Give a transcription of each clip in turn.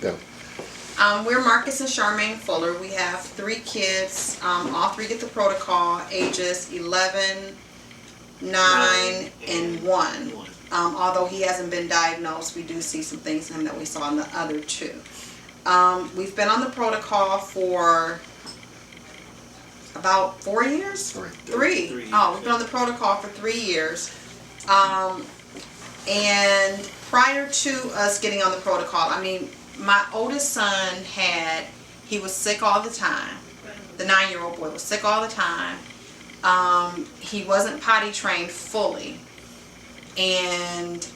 Go. We're Marcus and Charmaine Fuller. We have 3 kids. All 3 get the protocol, ages 11, 9, and 1. Although he hasn't been diagnosed, we do see some things in him that we saw in the other 2. We've been on the protocol for about 4 years? 3. Oh, we've been on the protocol for 3 years. And prior to us getting on the protocol, I mean, my oldest son he was sick all the time. The 9-year-old boy was sick all the time. He wasn't potty trained fully. And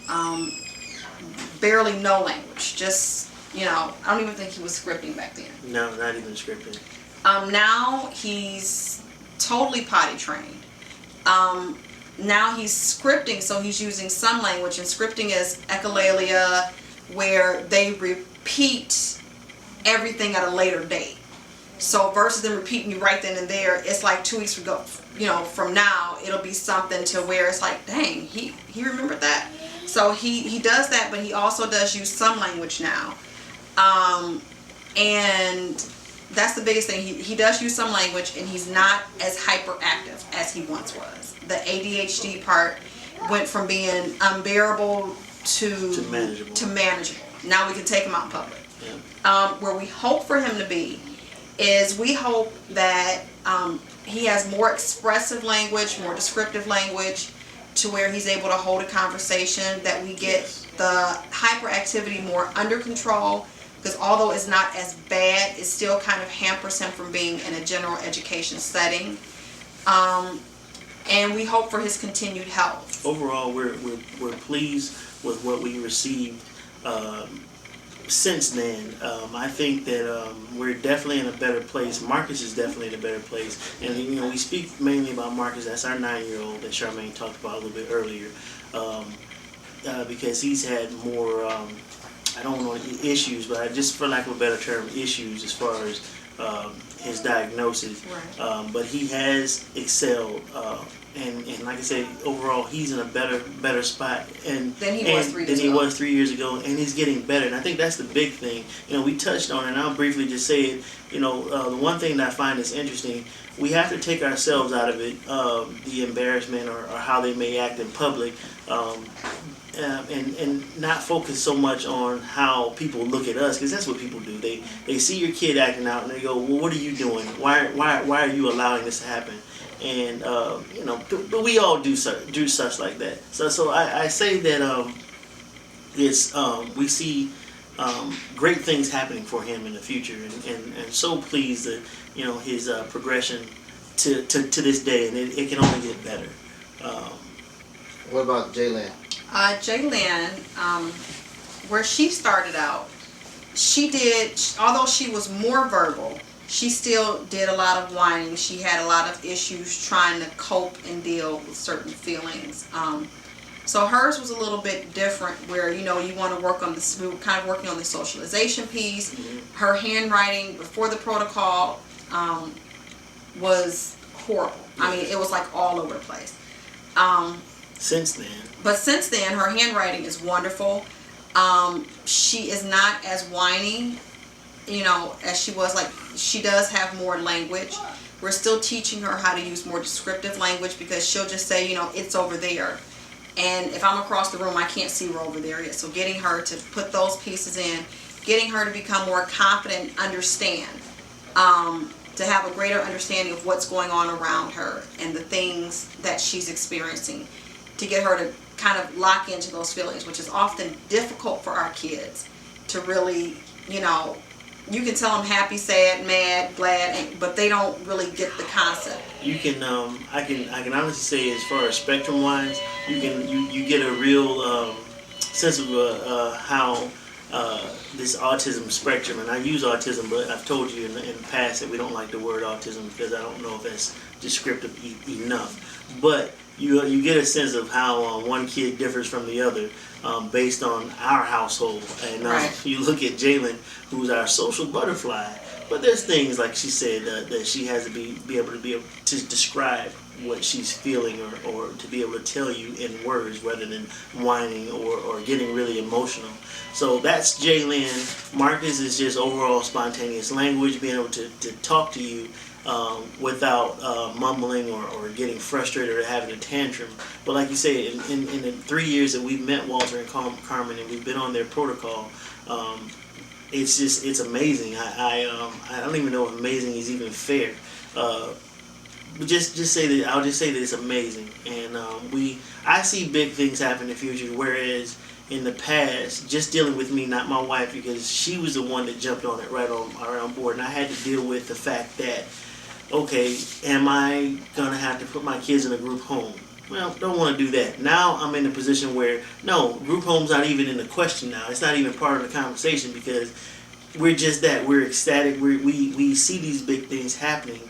barely no language. Just, I don't even think he was scripting back then. No, not even scripting. Now he's totally potty trained. Now he's scripting, so he's using some language, and scripting is echolalia, where they repeat everything at a later date. So versus them repeating you right then and there, it's like 2 weeks ago, from now, it'll be something to where it's like, dang, he remembered that. So he does that, but he also does use some language now. And that's the biggest thing. He does use some language, and he's not as hyperactive as he once was. The ADHD part went from being unbearable to manageable. Now we can take him out in public. Yeah. Where we hope for him to be is we hope that he has more expressive language, more descriptive language, to where he's able to hold a conversation, that we get the hyperactivity more under control, because although it's not as bad, it still kind of hampers him from being in a general education setting. And we hope for his continued health. Overall, we're pleased with what we received since then. I think that we're definitely in a better place. Marcus is definitely in a better place. And, we speak mainly about Marcus. That's our 9-year-old that Charmaine talked about a little bit earlier. Because he's had more, I don't know issues, but just for lack of a better term, issues as far as his diagnosis. Right. But he has excelled. And like I said, overall, he's in a better spot than he was 3 years ago, and he's getting better. And I think that's the big thing. We touched on it, and I'll briefly just say it. The one thing that I find is interesting, we have to take ourselves out of it, the embarrassment or how they may act in public, and not focus so much on how people look at us, because that's what people do. They see your kid acting out, and they go, well, what are you doing? Why are you allowing this to happen? And but we all do such like that. So I say that we see great things happening for him in the future, and so pleased that his progression to this day, and it can only get better. What about Jalen? Jalen, where she started out, although she was more verbal, she still did a lot of whining. She had a lot of issues trying to cope and deal with certain feelings. So hers was a little bit different, where you want to work on this. We were kind of working on the socialization piece. Mm-hmm. Her handwriting before the protocol was horrible. I mean, it was like all over the place. Since then, her handwriting is wonderful. She is not as whiny, as she was. Like, she does have more language. We're still teaching her how to use more descriptive language, because she'll just say, it's over there. And if I'm across the room, I can't see her over there yet. So getting her to put those pieces in, getting her to become more confident and understand, to have a greater understanding of what's going on around her and the things that she's experiencing, to get her to kind of lock into those feelings, which is often difficult for our kids to really, you can tell them happy, sad, mad, glad, but they don't really get the concept. You can, I can honestly say, as far as spectrum wise, you get a real sense of how this autism spectrum, and I use autism, but I've told you in the past that we don't like the word autism because I don't know if that's descriptive enough. But you get a sense of how one kid differs from the other based on our household. And right. You look at Jalen, who's our social butterfly, but there's things like she said that she has to be able to describe what she's feeling, or to be able to tell you in words rather than whining or getting really emotional. So that's Jaylyn. Marcus is just overall spontaneous language, being able to talk to you without mumbling or getting frustrated or having a tantrum. But like you say, in the 3 years that we've met Walter and Carmen, and we've been on their protocol, it's amazing. I don't even know if amazing is even fair. But just say that I'll just say that it's amazing, and I see big things happen in the future. Whereas in the past, just dealing with me, not my wife, because she was the one that jumped on it right on board, and I had to deal with the fact that, okay, am I gonna have to put my kids in a group home? Well, don't want to do that. Now I'm in a position where no, group home's not even in the question now. It's not even part of the conversation, because we're just that. We're ecstatic. We see these big things happening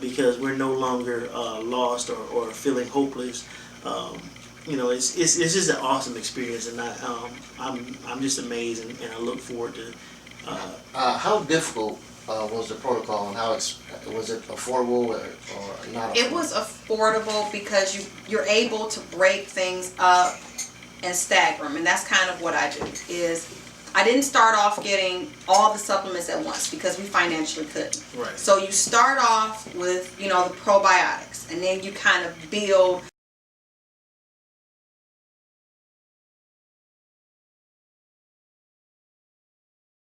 because we're no longer lost or feeling hopeless. It's just an awesome experience, and I'm just amazed, and I look forward to. How difficult was the protocol, and was it affordable or not? It was affordable because you're able to break things up and stagger them, and that's kind of what I do. I didn't start off getting all the supplements at once because we financially couldn't. Right. So you start off with the probiotics, and then you kind of build